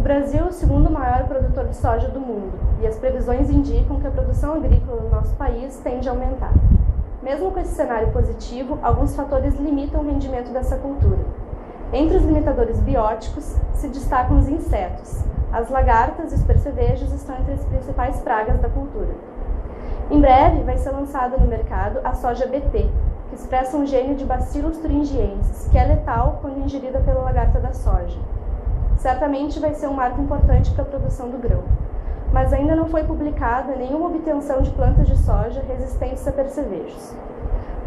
Brasil é o segundo maior produtor de soja do mundo e as previsões indicam que a produção agrícola no nosso país tende a aumentar. Mesmo com esse cenário positivo, alguns fatores limitam o rendimento dessa cultura. Entre os limitadores bióticos se destacam os insetos. As lagartas e os percevejos estão entre as principais pragas da cultura. Em breve vai ser lançada no mercado a soja BT, que expressa um gene de Bacillus thuringiensis, que é letal quando ingerida pela lagarta da soja. Certamente vai ser um marco importante para a produção do grão, mas ainda não foi publicada nenhuma obtenção de plantas de soja resistentes a percevejos.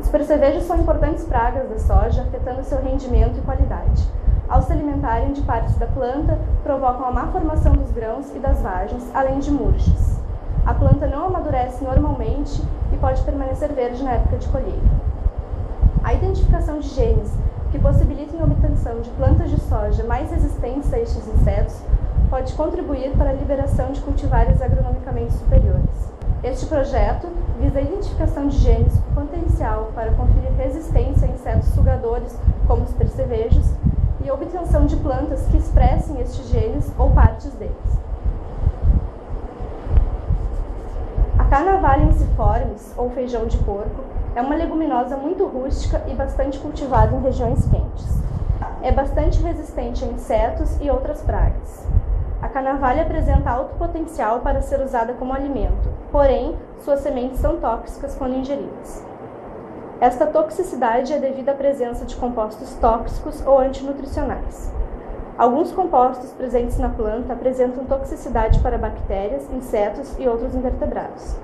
Os percevejos são importantes pragas da soja, afetando seu rendimento e qualidade. Ao se alimentarem de partes da planta, provocam a má formação dos grãos e das vagens, além de murchas. A planta não amadurece normalmente e pode permanecer verde na época de colheita. A identificação de genes que possibilitem a obtenção de plantas de soja mais resistentes a estes insetos pode contribuir para a liberação de cultivares agronomicamente superiores. Este projeto visa a identificação de genes com potencial para conferir resistência a insetos sugadores, como os percevejos, e a obtenção de plantas que expressem estes genes ou partes deles. A Carnavalia ensiformis, ou feijão de porco, é uma leguminosa muito rústica e bastante cultivada em regiões quentes. É bastante resistente a insetos e outras pragas. A Carnavalia apresenta alto potencial para ser usada como alimento, porém, suas sementes são tóxicas quando ingeridas. Esta toxicidade é devida à presença de compostos tóxicos ou antinutricionais. Alguns compostos presentes na planta apresentam toxicidade para bactérias, insetos e outros invertebrados.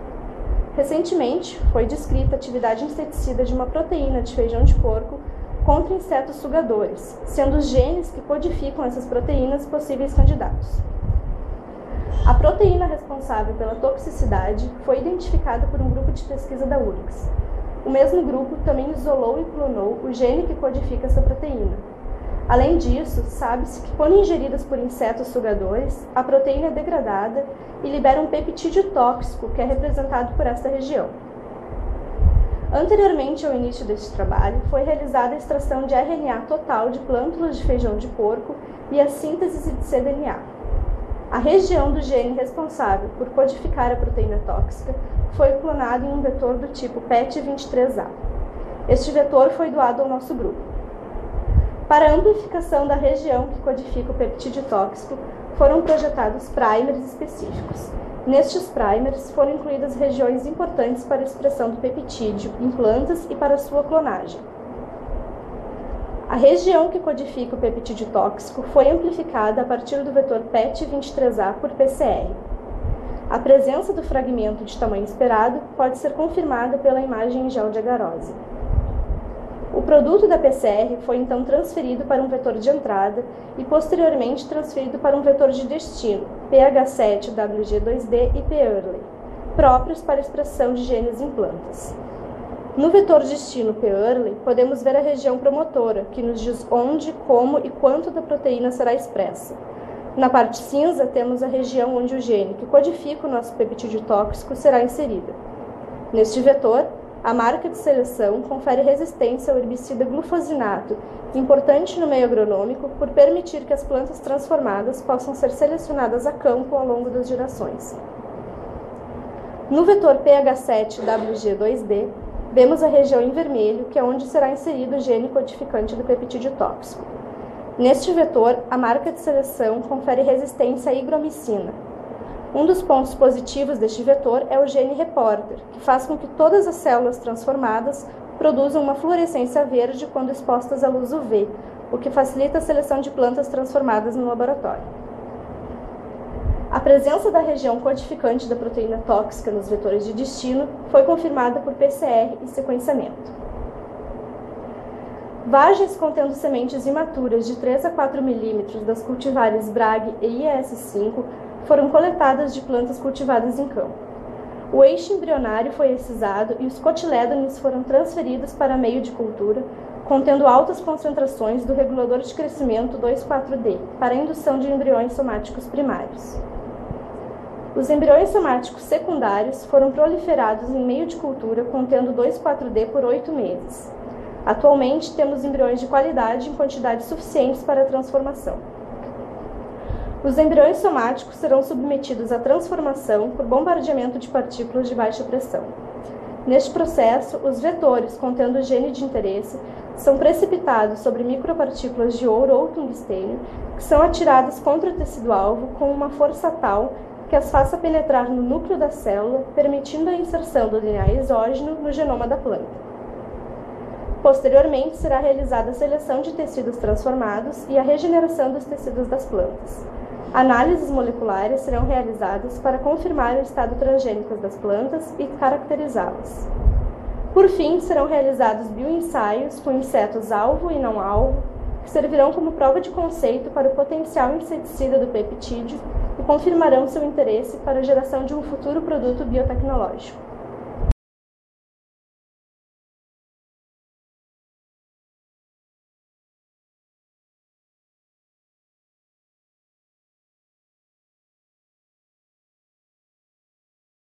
Recentemente, foi descrita a atividade inseticida de uma proteína de feijão de porco contra insetos sugadores, sendo os genes que codificam essas proteínas possíveis candidatos. A proteína responsável pela toxicidade foi identificada por um grupo de pesquisa da URGS. O mesmo grupo também isolou e clonou o gene que codifica essa proteína. Além disso, sabe-se que quando ingeridas por insetos sugadores, a proteína é degradada e libera um peptídeo tóxico que é representado por esta região. Anteriormente ao início deste trabalho, foi realizada a extração de RNA total de plântulas de feijão de porco e a síntese de cDNA. A região do gene responsável por codificar a proteína tóxica foi clonada em um vetor do tipo PET23A. Este vetor foi doado ao nosso grupo. Para a amplificação da região que codifica o peptídeo tóxico, foram projetados primers específicos. Nestes primers foram incluídas regiões importantes para a expressão do peptídeo em plantas e para sua clonagem. A região que codifica o peptídeo tóxico foi amplificada a partir do vetor PET23A por PCR. A presença do fragmento de tamanho esperado pode ser confirmada pela imagem em gel de agarose. O produto da PCR foi então transferido para um vetor de entrada e posteriormente transferido para um vetor de destino, PH7WG2D e P-Early, próprios para a expressão de genes em plantas. No vetor destino P-Early, podemos ver a região promotora, que nos diz onde, como e quanto da proteína será expressa. Na parte cinza, temos a região onde o gene que codifica o nosso peptídeo tóxico será inserida. Neste vetor, a marca de seleção confere resistência ao herbicida glufosinato, importante no meio agronômico por permitir que as plantas transformadas possam ser selecionadas a campo ao longo das gerações. No vetor PH7WG2D, vemos a região em vermelho, que é onde será inserido o gene codificante do peptídeo tóxico. Neste vetor, a marca de seleção confere resistência à higromicina. Um dos pontos positivos deste vetor é o gene reporter, que faz com que todas as células transformadas produzam uma fluorescência verde quando expostas à luz UV, o que facilita a seleção de plantas transformadas no laboratório. A presença da região codificante da proteína tóxica nos vetores de destino foi confirmada por PCR e sequenciamento. Vagens contendo sementes imaturas de 3 a 4 milímetros das cultivares Bragg e IS5 foram coletadas de plantas cultivadas em campo. O eixo embrionário foi excisado e os cotilédones foram transferidos para meio de cultura, contendo altas concentrações do regulador de crescimento 2,4-D, para a indução de embriões somáticos primários. Os embriões somáticos secundários foram proliferados em meio de cultura contendo 2,4-D por 8 meses. Atualmente, temos embriões de qualidade em quantidades suficientes para a transformação. Os embriões somáticos serão submetidos à transformação por bombardeamento de partículas de baixa pressão. Neste processo, os vetores contendo o gene de interesse são precipitados sobre micropartículas de ouro ou tungstênio, que são atiradas contra o tecido-alvo com uma força tal que as faça penetrar no núcleo da célula, permitindo a inserção do DNA exógeno no genoma da planta. Posteriormente, será realizada a seleção de tecidos transformados e a regeneração dos tecidos das plantas. Análises moleculares serão realizadas para confirmar o estado transgênico das plantas e caracterizá-las. Por fim, serão realizados bioensaios com insetos alvo e não alvo, que servirão como prova de conceito para o potencial inseticida do peptídeo e confirmarão seu interesse para a geração de um futuro produto biotecnológico.